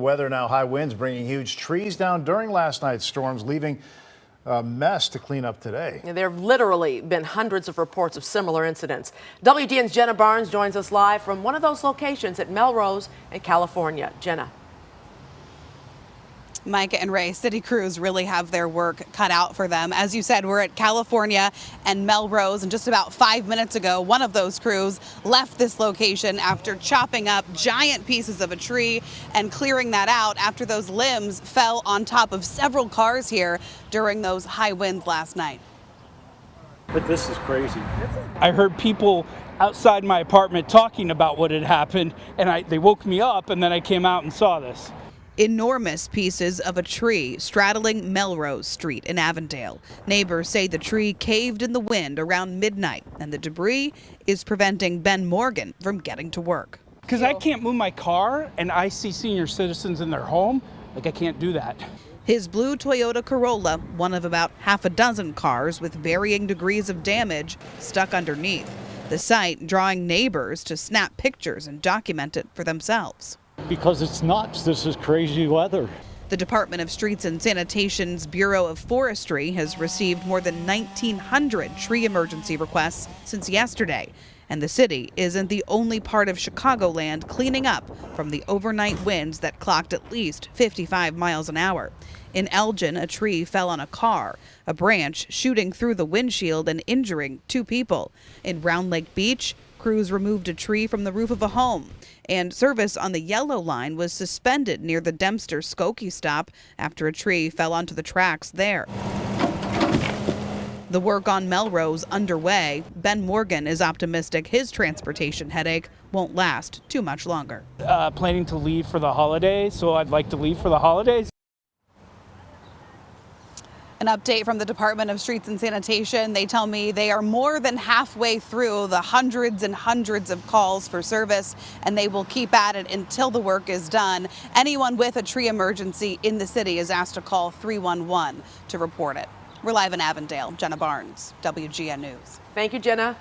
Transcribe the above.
weather now. High winds bringing huge trees down during last night's storms, leaving a mess to clean up today. There have literally been hundreds of reports of similar incidents. WGN's Jenna Barnes joins us live from one of those locations at Melrose in California. Jenna. Micah and Ray, city crews really have their work cut out for them. As you said, we're at California and Melrose, and just about 5 minutes ago, one of those crews left this location after chopping up giant pieces of a tree and clearing that out after those limbs fell on top of several cars here during those high winds last night. But this is crazy. I heard people outside my apartment talking about what had happened, and they woke me up, and then I came out and saw this. Enormous pieces of a tree straddling Melrose Street in Avondale. Neighbors say the tree caved in the wind around midnight, and the debris is preventing Ben Morgan from getting to work. Because I can't move my car, and I see senior citizens in their home, I can't do that. His blue Toyota Corolla, one of about half a dozen cars with varying degrees of damage, stuck underneath. The site drawing neighbors to snap pictures and document it for themselves. Because it's nuts. This is crazy weather. The Department of Streets and Sanitation's Bureau of Forestry has received more than 1,900 tree emergency requests since yesterday. And the city isn't the only part of Chicagoland cleaning up from the overnight winds that clocked at least 55 miles an hour. In Elgin, a tree fell on a car, a branch shooting through the windshield and injuring 2 people. In Round Lake Beach, crews removed a tree from the roof of a home. And service on the Yellow Line was suspended near the Dempster Skokie stop after a tree fell onto the tracks there. The work on Melrose underway. Ben Morgan is optimistic his transportation headache won't last too much longer. Planning to leave for the holidays, so I'd like to leave for the holidays. An update from the Department of Streets and Sanitation. They tell me they are more than halfway through the hundreds and hundreds of calls for service, and they will keep at it until the work is done. Anyone with a tree emergency in the city is asked to call 311 to report it. We're live in Avondale. Jenna Barnes, WGN News. Thank you, Jenna.